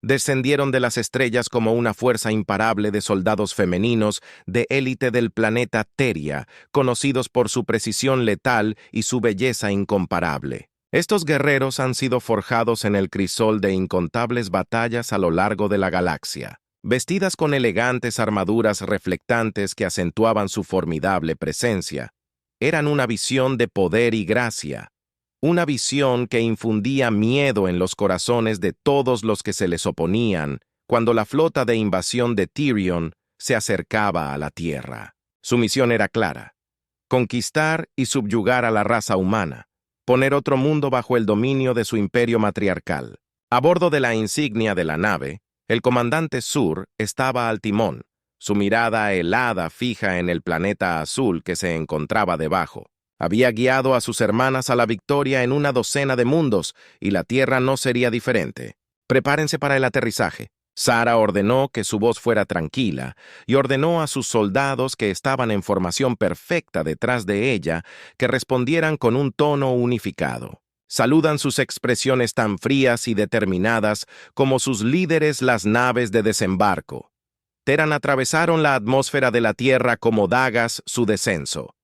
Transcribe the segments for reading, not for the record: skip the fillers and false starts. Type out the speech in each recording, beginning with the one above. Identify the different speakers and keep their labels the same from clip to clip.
Speaker 1: Descendieron de las estrellas como una fuerza imparable de soldados femeninos de élite del planeta Teria, conocidos por su precisión letal y su belleza incomparable. Estos guerreros han sido forjados en el crisol de incontables batallas a lo largo de la galaxia, vestidas con elegantes armaduras reflectantes que acentuaban su formidable presencia. Eran una visión de poder y gracia. Una visión que infundía miedo en los corazones de todos los que se les oponían cuando la flota de invasión de Tyrion se acercaba a la Tierra. Su misión era clara: conquistar y subyugar a la raza humana, poner otro mundo bajo el dominio de su imperio matriarcal. A bordo de la insignia de la nave, el comandante Sur estaba al timón, su mirada helada fija en el planeta azul que se encontraba debajo. Había guiado a sus hermanas a la victoria en una docena de mundos, y la Tierra no sería diferente. Prepárense para el aterrizaje. Sara ordenó que su voz fuera tranquila, y ordenó a sus soldados que estaban en formación perfecta detrás de ella que respondieran con un tono unificado. Saludan sus expresiones tan frías y determinadas como sus líderes las naves de desembarco. Terran atravesaron la atmósfera de la Tierra como dagas su descenso.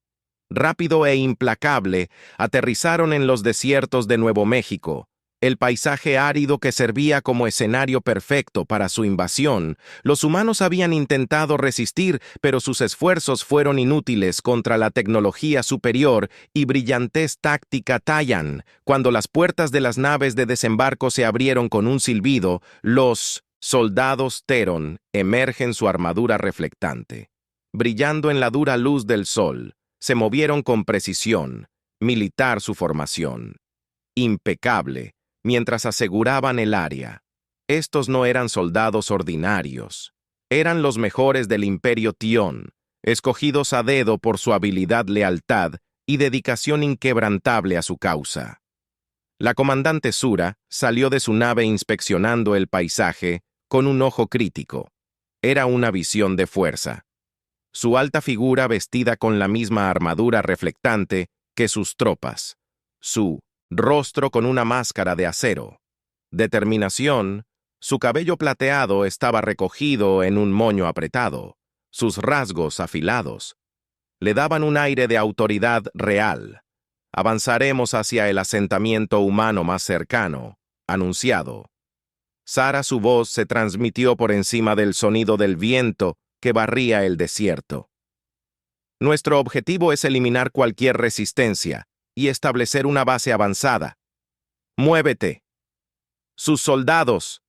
Speaker 1: Rápido e implacable, aterrizaron en los desiertos de Nuevo México, el paisaje árido que servía como escenario perfecto para su invasión. Los humanos habían intentado resistir, pero sus esfuerzos fueron inútiles contra la tecnología superior y brillantez táctica Taiyan. Cuando las puertas de las naves de desembarco se abrieron con un silbido, los soldados Theron emergen su armadura reflectante, brillando en la dura luz del sol. Se movieron con precisión, militar su formación. Impecable, mientras aseguraban el área. Estos no eran soldados ordinarios. Eran los mejores del Imperio Tion, escogidos a dedo por su habilidad, lealtad y dedicación inquebrantable a su causa. La comandante Sura salió de su nave inspeccionando el paisaje con un ojo crítico. Era una visión de fuerza. Su alta figura vestida con la misma armadura reflectante que sus tropas, su rostro con una máscara de acero. Determinación, su cabello plateado estaba recogido en un moño apretado, sus rasgos afilados. Le daban un aire de autoridad real. Avanzaremos hacia el asentamiento humano más cercano, anunciado. Sara, su voz se transmitió por encima del sonido del viento que barría el desierto. Nuestro objetivo es eliminar cualquier resistencia y establecer una base avanzada. ¡Muévete! Sus soldados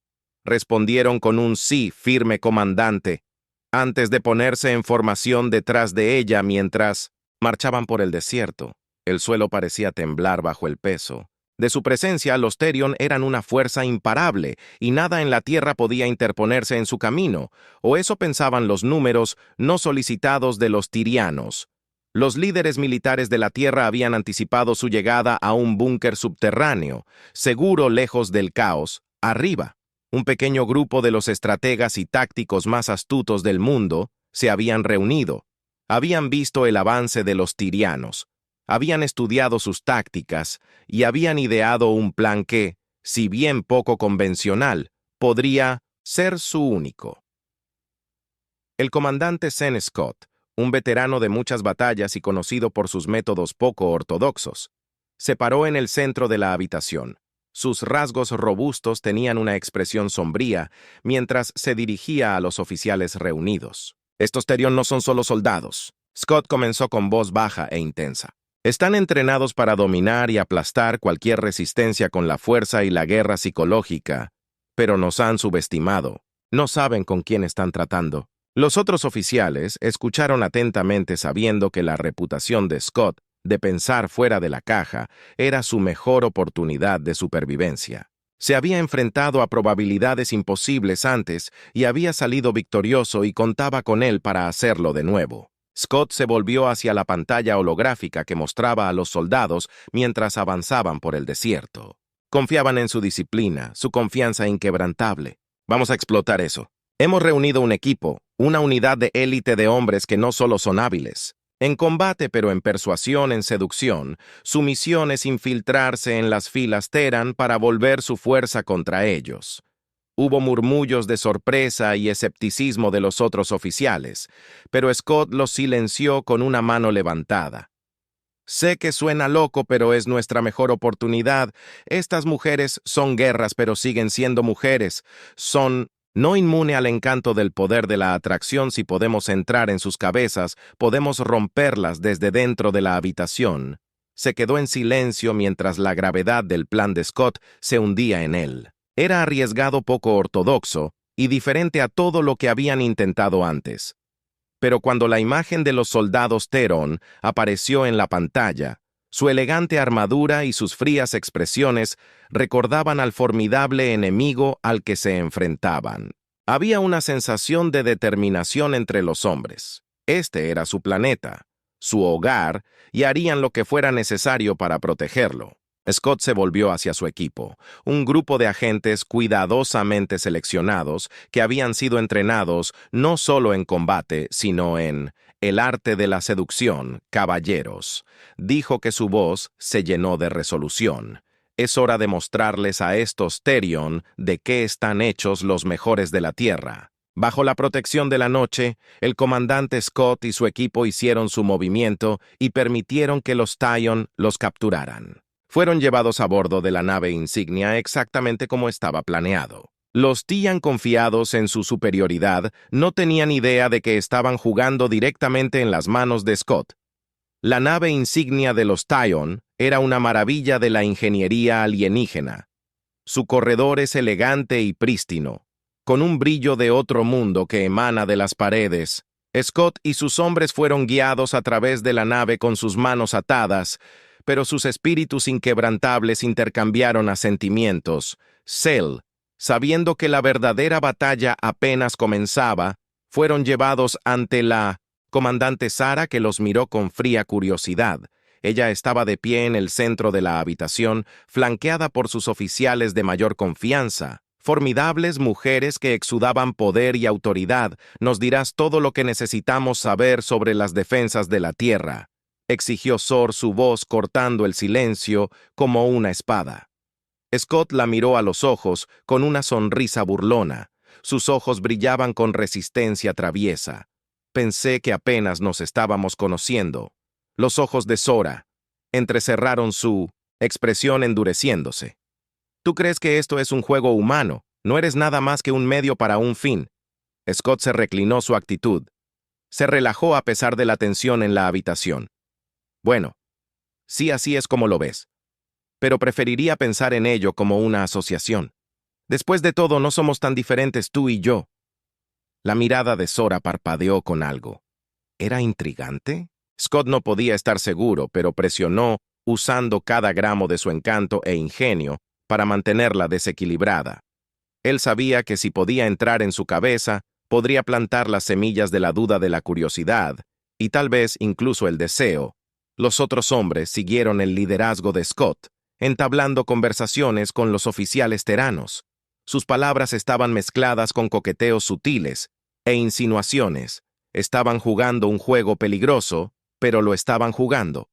Speaker 1: respondieron con un sí firme, comandante, antes de ponerse en formación detrás de ella mientras marchaban por el desierto. El suelo parecía temblar bajo el peso. De su presencia, los Therion eran una fuerza imparable, y nada en la Tierra podía interponerse en su camino, o eso pensaban los números no solicitados de los Tirianos. Los líderes militares de la Tierra habían anticipado su llegada a un búnker subterráneo, seguro lejos del caos, arriba. Un pequeño grupo de los estrategas y tácticos más astutos del mundo se habían reunido. Habían visto el avance de los Tirianos. Habían estudiado sus tácticas y habían ideado un plan que, si bien poco convencional, podría ser su único. El comandante Zen Scott, un veterano de muchas batallas y conocido por sus métodos poco ortodoxos, se paró en el centro de la habitación. Sus rasgos robustos tenían una expresión sombría mientras se dirigía a los oficiales reunidos. Estos Therion no son solo soldados. Scott comenzó con voz baja e intensa. Están entrenados para dominar y aplastar cualquier resistencia con la fuerza y la guerra psicológica, pero nos han subestimado. No saben con quién están tratando. Los otros oficiales escucharon atentamente sabiendo que la reputación de Scott de pensar fuera de la caja era su mejor oportunidad de supervivencia. Se había enfrentado a probabilidades imposibles antes y había salido victorioso y contaba con él para hacerlo de nuevo. Scott se volvió hacia la pantalla holográfica que mostraba a los soldados mientras avanzaban por el desierto. Confiaban en su disciplina, su confianza inquebrantable. Vamos a explotar eso. Hemos reunido un equipo, una unidad de élite de hombres que no solo son hábiles en combate, pero en persuasión, en seducción. Su misión es infiltrarse en las filas Terran para volver su fuerza contra ellos. Hubo murmullos de sorpresa y escepticismo de los otros oficiales, pero Scott los silenció con una mano levantada. Sé que suena loco, pero es nuestra mejor oportunidad. Estas mujeres son guerras, pero siguen siendo mujeres. Son no inmune al encanto del poder de la atracción. Si podemos entrar en sus cabezas, podemos romperlas desde dentro de la habitación. Se quedó en silencio mientras la gravedad del plan de Scott se hundía en él. Era arriesgado, poco ortodoxo y diferente a todo lo que habían intentado antes. Pero cuando la imagen de los soldados Theron apareció en la pantalla, su elegante armadura y sus frías expresiones recordaban al formidable enemigo al que se enfrentaban. Había una sensación de determinación entre los hombres. Este era su planeta, su hogar, y harían lo que fuera necesario para protegerlo. Scott se volvió hacia su equipo, un grupo de agentes cuidadosamente seleccionados que habían sido entrenados no solo en combate, sino en el arte de la seducción, caballeros. Dijo que su voz se llenó de resolución. Es hora de mostrarles a estos Therion de qué están hechos los mejores de la tierra. Bajo la protección de la noche, el comandante Scott y su equipo hicieron su movimiento y permitieron que los Tyon los capturaran. Fueron llevados a bordo de la nave insignia exactamente como estaba planeado. Los Tian, confiados en su superioridad, no tenían idea de que estaban jugando directamente en las manos de Scott. La nave insignia de los Tyon era una maravilla de la ingeniería alienígena. Su corredor es elegante y prístino, con un brillo de otro mundo que emana de las paredes. Scott y sus hombres fueron guiados a través de la nave con sus manos atadas, pero sus espíritus inquebrantables intercambiaron asentimientos. Cell, sabiendo que la verdadera batalla apenas comenzaba, fueron llevados ante la comandante Sara, que los miró con fría curiosidad. Ella estaba de pie en el centro de la habitación, flanqueada por sus oficiales de mayor confianza. Formidables mujeres que exudaban poder y autoridad. Nos dirás todo lo que necesitamos saber sobre las defensas de la tierra, exigió Zor, su voz cortando el silencio como una espada. Scott la miró a los ojos con una sonrisa burlona. Sus ojos brillaban con resistencia traviesa. Pensé que apenas nos estábamos conociendo. Los ojos de Zora entrecerraron, su expresión endureciéndose. Tú crees que esto es un juego humano, no eres nada más que un medio para un fin. Scott se reclinó su actitud. Se relajó a pesar de la tensión en la habitación. Bueno, sí, así es como lo ves. Pero preferiría pensar en ello como una asociación. Después de todo, no somos tan diferentes tú y yo. La mirada de Zora parpadeó con algo. ¿Era intrigante? Scott no podía estar seguro, pero presionó, usando cada gramo de su encanto e ingenio para mantenerla desequilibrada. Él sabía que si podía entrar en su cabeza, podría plantar las semillas de la duda, de la curiosidad, y tal vez incluso el deseo. Los otros hombres siguieron el liderazgo de Scott, entablando conversaciones con los oficiales teranos. Sus palabras estaban mezcladas con coqueteos sutiles e insinuaciones. Estaban jugando un juego peligroso, pero lo estaban jugando.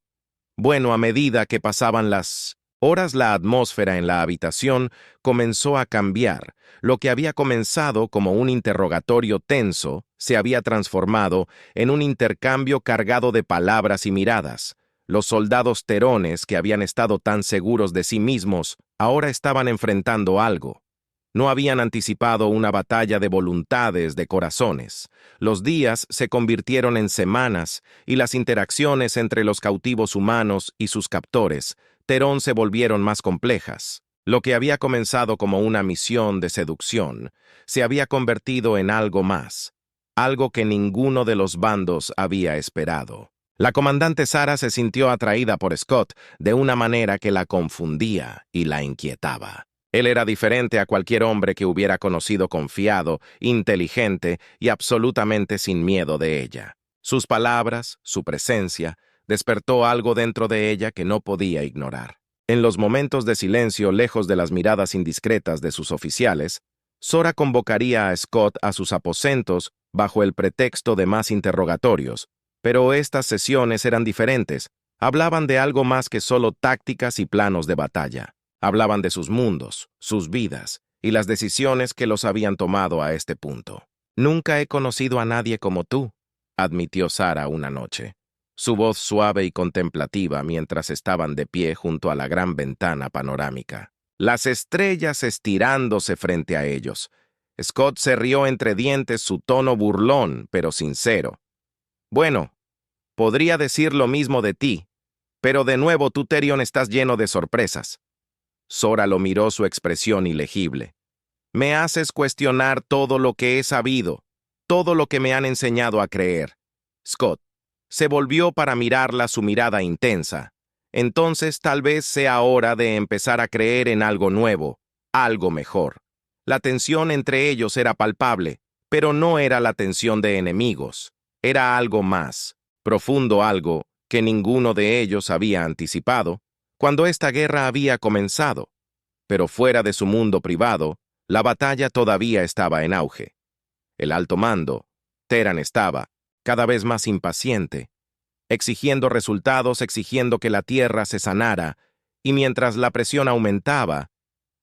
Speaker 1: Bueno, a medida que pasaban las horas, la atmósfera en la habitación comenzó a cambiar. Lo que había comenzado como un interrogatorio tenso se había transformado en un intercambio cargado de palabras y miradas. Los soldados terones, que habían estado tan seguros de sí mismos, ahora estaban enfrentando algo. No habían anticipado una batalla de voluntades, de corazones. Los días se convirtieron en semanas y las interacciones entre los cautivos humanos y sus captores Terón se volvieron más complejas. Lo que había comenzado como una misión de seducción se había convertido en algo más, algo que ninguno de los bandos había esperado. La comandante Sara se sintió atraída por Scott de una manera que la confundía y la inquietaba. Él era diferente a cualquier hombre que hubiera conocido, confiado, inteligente y absolutamente sin miedo de ella. Sus palabras, su presencia, despertó algo dentro de ella que no podía ignorar. En los momentos de silencio, lejos de las miradas indiscretas de sus oficiales, Zora convocaría a Scott a sus aposentos bajo el pretexto de más interrogatorios, pero estas sesiones eran diferentes. Hablaban de algo más que solo tácticas y planos de batalla. Hablaban de sus mundos, sus vidas, y las decisiones que los habían tomado a este punto. «Nunca he conocido a nadie como tú», admitió Sara una noche, su voz suave y contemplativa mientras estaban de pie junto a la gran ventana panorámica, las estrellas estirándose frente a ellos. Scott se rió entre dientes, su tono burlón, pero sincero. «Bueno, podría decir lo mismo de ti, pero de nuevo tú, Tyrion, estás lleno de sorpresas». Sora lo miró, su expresión ilegible. «Me haces cuestionar todo lo que he sabido, todo lo que me han enseñado a creer». Scott se volvió para mirarla, su mirada intensa. «Entonces tal vez sea hora de empezar a creer en algo nuevo, algo mejor». La tensión entre ellos era palpable, pero no era la tensión de enemigos. Era algo más, profundo, algo que ninguno de ellos había anticipado cuando esta guerra había comenzado. Pero fuera de su mundo privado, la batalla todavía estaba en auge. El alto mando, Teran, estaba cada vez más impaciente, exigiendo resultados, exigiendo que la tierra se sanara, y mientras la presión aumentaba,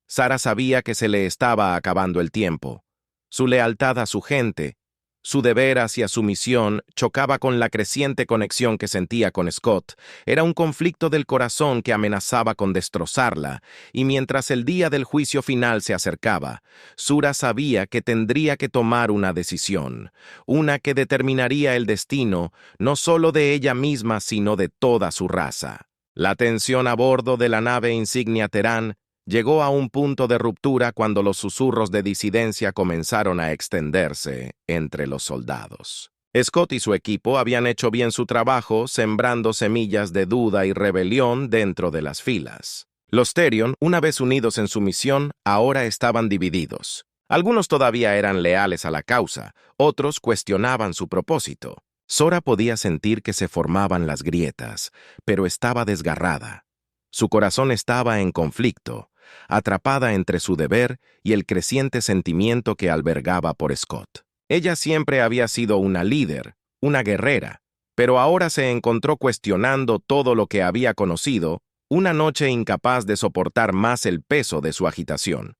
Speaker 1: Sara sabía que se le estaba acabando el tiempo. Su lealtad a su gente, su deber hacia su misión, chocaba con la creciente conexión que sentía con Scott. Era un conflicto del corazón que amenazaba con destrozarla, y mientras el día del juicio final se acercaba, Sura sabía que tendría que tomar una decisión, una que determinaría el destino no solo de ella misma, sino de toda su raza. La tensión a bordo de la nave insignia Terán llegó a un punto de ruptura cuando los susurros de disidencia comenzaron a extenderse entre los soldados. Scott y su equipo habían hecho bien su trabajo, sembrando semillas de duda y rebelión dentro de las filas. Los Tyrion, una vez unidos en su misión, ahora estaban divididos. Algunos todavía eran leales a la causa, otros cuestionaban su propósito. Sora podía sentir que se formaban las grietas, pero estaba desgarrada. Su corazón estaba en conflicto, atrapada entre su deber y el creciente sentimiento que albergaba por Scott. Ella siempre había sido una líder, una guerrera, pero ahora se encontró cuestionando todo lo que había conocido, una noche incapaz de soportar más el peso de su agitación.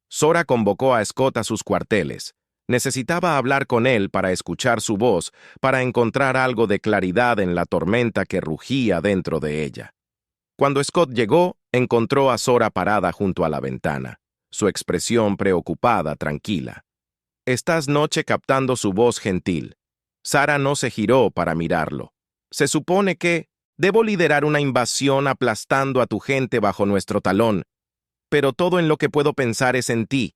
Speaker 1: Sora convocó a Scott a sus cuarteles. Necesitaba hablar con él para escuchar su voz, para encontrar algo de claridad en la tormenta que rugía dentro de ella. Cuando Scott llegó, encontró a Sora parada junto a la ventana, su expresión preocupada, tranquila. Esta noche captando su voz gentil. Sara no se giró para mirarlo. «Se supone que debo liderar una invasión aplastando a tu gente bajo nuestro talón, pero todo en lo que puedo pensar es en ti».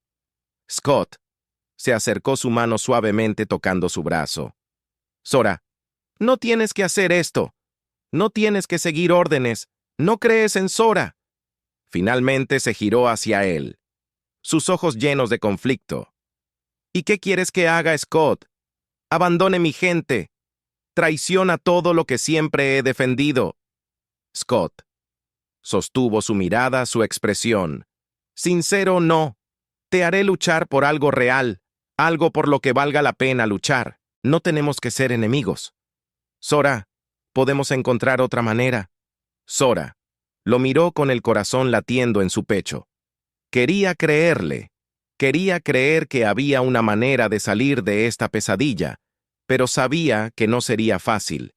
Speaker 1: Scott se acercó su mano suavemente tocando su brazo. «Sora, no tienes que hacer esto. No tienes que seguir órdenes. ¿No crees en Sora?» Finalmente se giró hacia él, sus ojos llenos de conflicto. «¿Y qué quieres que haga, Scott? Abandone mi gente. Traiciona todo lo que siempre he defendido». Scott sostuvo su mirada, su expresión. «Sincero, no. Te haré luchar por algo real, algo por lo que valga la pena luchar. No tenemos que ser enemigos. Sora, podemos encontrar otra manera». Sora lo miró con el corazón latiendo en su pecho. Quería creerle. Quería creer que había una manera de salir de esta pesadilla, pero sabía que no sería fácil.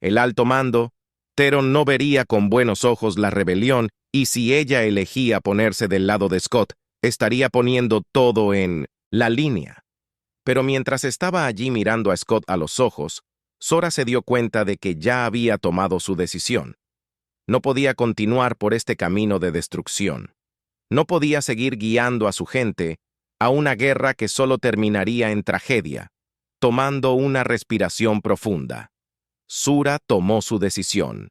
Speaker 1: El alto mando, Tyrion, no vería con buenos ojos la rebelión, y si ella elegía ponerse del lado de Scott, estaría poniendo todo en la línea. Pero mientras estaba allí mirando a Scott a los ojos, Sora se dio cuenta de que ya había tomado su decisión. No podía continuar por este camino de destrucción. No podía seguir guiando a su gente a una guerra que solo terminaría en tragedia. Tomando una respiración profunda, Sura tomó su decisión.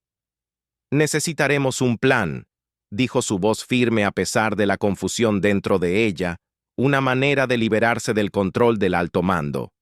Speaker 1: «Necesitaremos un plan», dijo su voz firme a pesar de la confusión dentro de ella, una manera de liberarse del control del alto mando.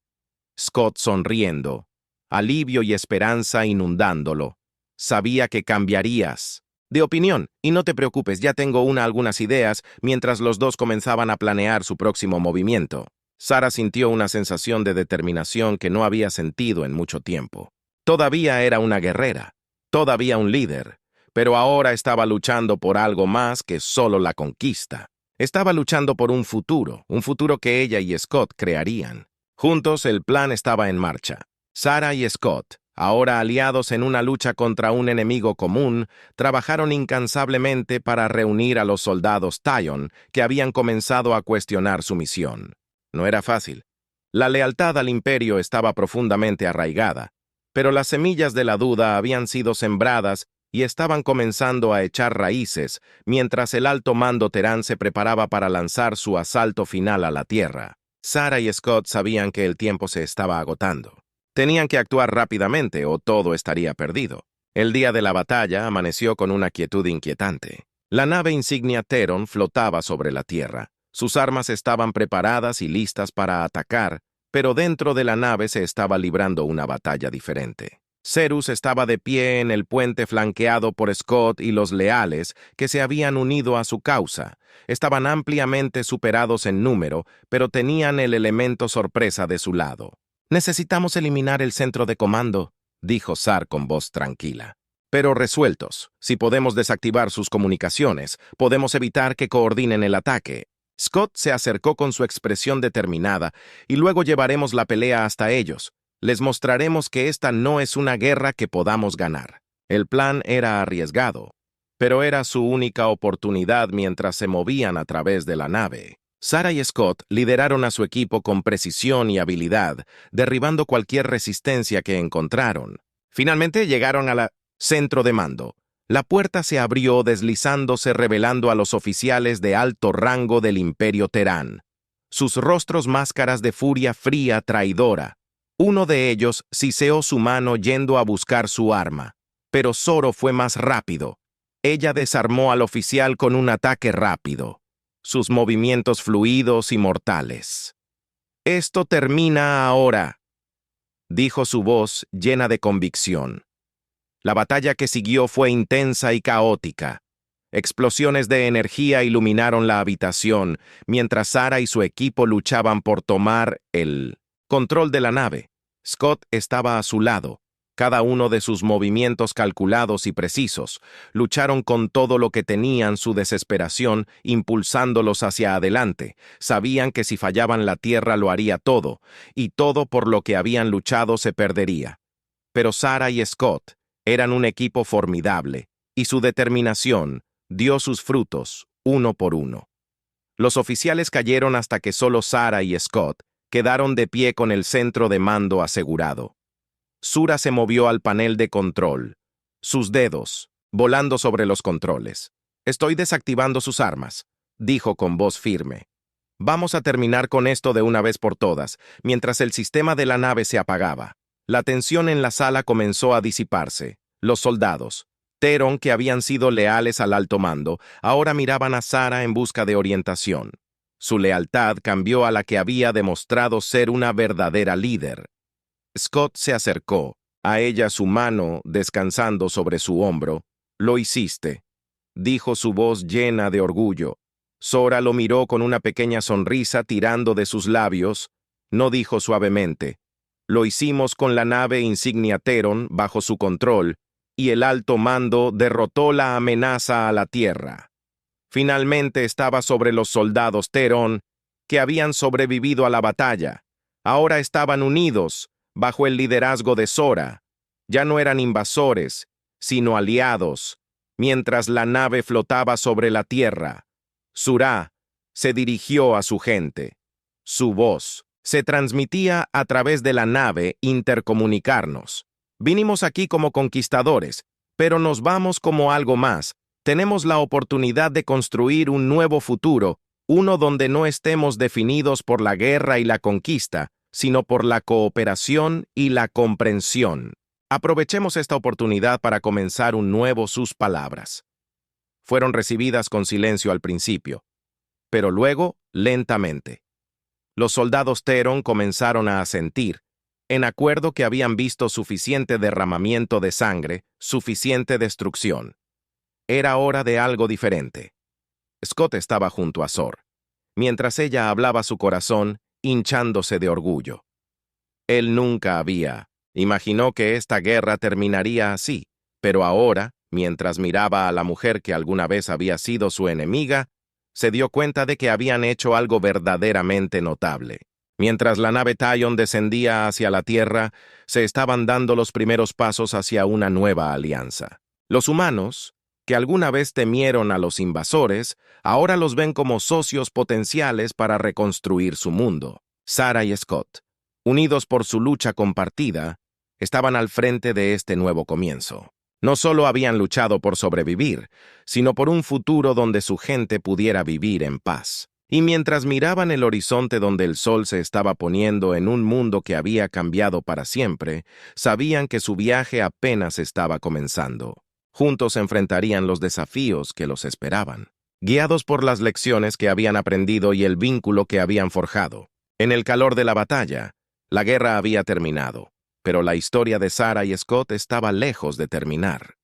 Speaker 1: Scott sonriendo, alivio y esperanza inundándolo. «Sabía que cambiarías de opinión, y no te preocupes, ya tengo algunas ideas», mientras los dos comenzaban a planear su próximo movimiento. Sara sintió una sensación de determinación que no había sentido en mucho tiempo. Todavía era una guerrera, todavía un líder, pero ahora estaba luchando por algo más que solo la conquista. Estaba luchando por un futuro que ella y Scott crearían. Juntos el plan estaba en marcha. Sarah y Scott, ahora aliados en una lucha contra un enemigo común, trabajaron incansablemente para reunir a los soldados Tyon que habían comenzado a cuestionar su misión. No era fácil. La lealtad al imperio estaba profundamente arraigada, pero las semillas de la duda habían sido sembradas y estaban comenzando a echar raíces mientras el alto mando Terán se preparaba para lanzar su asalto final a la tierra. Sarah y Scott sabían que el tiempo se estaba agotando. Tenían que actuar rápidamente o todo estaría perdido. El día de la batalla amaneció con una quietud inquietante. La nave insignia Theron flotaba sobre la tierra. Sus armas estaban preparadas y listas para atacar, pero dentro de la nave se estaba librando una batalla diferente. Cerus estaba de pie en el puente flanqueado por Scott y los leales que se habían unido a su causa. Estaban ampliamente superados en número, pero tenían el elemento sorpresa de su lado. «Necesitamos eliminar el centro de comando», dijo Sar con voz tranquila. «Pero resueltos. Si podemos desactivar sus comunicaciones, podemos evitar que coordinen el ataque». Scott se acercó con su expresión determinada, y luego llevaremos la pelea hasta ellos. Les mostraremos que esta no es una guerra que podamos ganar. El plan era arriesgado, pero era su única oportunidad mientras se movían a través de la nave. Sarah y Scott lideraron a su equipo con precisión y habilidad, derribando cualquier resistencia que encontraron. Finalmente llegaron al centro de mando. La puerta se abrió deslizándose revelando a los oficiales de alto rango del Imperio Terán. Sus rostros máscaras de furia fría traidora. Uno de ellos siseó su mano yendo a buscar su arma, pero Zoro fue más rápido. Ella desarmó al oficial con un ataque rápido, sus movimientos fluidos y mortales. «Esto termina ahora», dijo su voz llena de convicción. La batalla que siguió fue intensa y caótica. Explosiones de energía iluminaron la habitación, mientras Sarah y su equipo luchaban por tomar el control de la nave. Scott estaba a su lado. Cada uno de sus movimientos calculados y precisos. Lucharon con todo lo que tenían su desesperación, impulsándolos hacia adelante. Sabían que si fallaban la tierra lo haría todo, y todo por lo que habían luchado se perdería. Pero Sarah y Scott eran un equipo formidable, y su determinación dio sus frutos, uno por uno. Los oficiales cayeron hasta que solo Sarah y Scott quedaron de pie con el centro de mando asegurado. Sura se movió al panel de control, sus dedos volando sobre los controles. «Estoy desactivando sus armas», dijo con voz firme. «Vamos a terminar con esto de una vez por todas», mientras el sistema de la nave se apagaba. La tensión en la sala comenzó a disiparse. Los soldados, Theron, que habían sido leales al alto mando, ahora miraban a Sarah en busca de orientación. Su lealtad cambió a la que había demostrado ser una verdadera líder. Scott se acercó, a ella su mano descansando sobre su hombro. «Lo hiciste», dijo su voz llena de orgullo. Sora lo miró con una pequeña sonrisa tirando de sus labios. No dijo suavemente: «Lo hicimos con la nave insignia Theron bajo su control, y el alto mando derrotó la amenaza a la tierra». Finalmente estaba sobre los soldados Theron, que habían sobrevivido a la batalla. Ahora estaban unidos, bajo el liderazgo de Sora. Ya no eran invasores, sino aliados, mientras la nave flotaba sobre la tierra. Surá se dirigió a su gente. Su voz se transmitía a través de la nave intercomunicarnos. «Vinimos aquí como conquistadores, pero nos vamos como algo más. Tenemos la oportunidad de construir un nuevo futuro, uno donde no estemos definidos por la guerra y la conquista, sino por la cooperación y la comprensión. Aprovechemos esta oportunidad para comenzar un nuevo». Sus palabras fueron recibidas con silencio al principio, pero luego, lentamente. Los soldados Theron comenzaron a asentir, en acuerdo que habían visto suficiente derramamiento de sangre, suficiente destrucción. Era hora de algo diferente. Scott estaba junto a Zor, mientras ella hablaba su corazón, hinchándose de orgullo. Él nunca imaginó que esta guerra terminaría así, pero ahora, mientras miraba a la mujer que alguna vez había sido su enemiga, se dio cuenta de que habían hecho algo verdaderamente notable. Mientras la nave Talion descendía hacia la Tierra, se estaban dando los primeros pasos hacia una nueva alianza. Los humanos, que alguna vez temieron a los invasores, ahora los ven como socios potenciales para reconstruir su mundo. Sarah y Scott, unidos por su lucha compartida, estaban al frente de este nuevo comienzo. No solo habían luchado por sobrevivir, sino por un futuro donde su gente pudiera vivir en paz. Y mientras miraban el horizonte donde el sol se estaba poniendo en un mundo que había cambiado para siempre, sabían que su viaje apenas estaba comenzando. Juntos enfrentarían los desafíos que los esperaban, guiados por las lecciones que habían aprendido y el vínculo que habían forjado. En el calor de la batalla, la guerra había terminado, pero la historia de Sarah y Scott estaba lejos de terminar.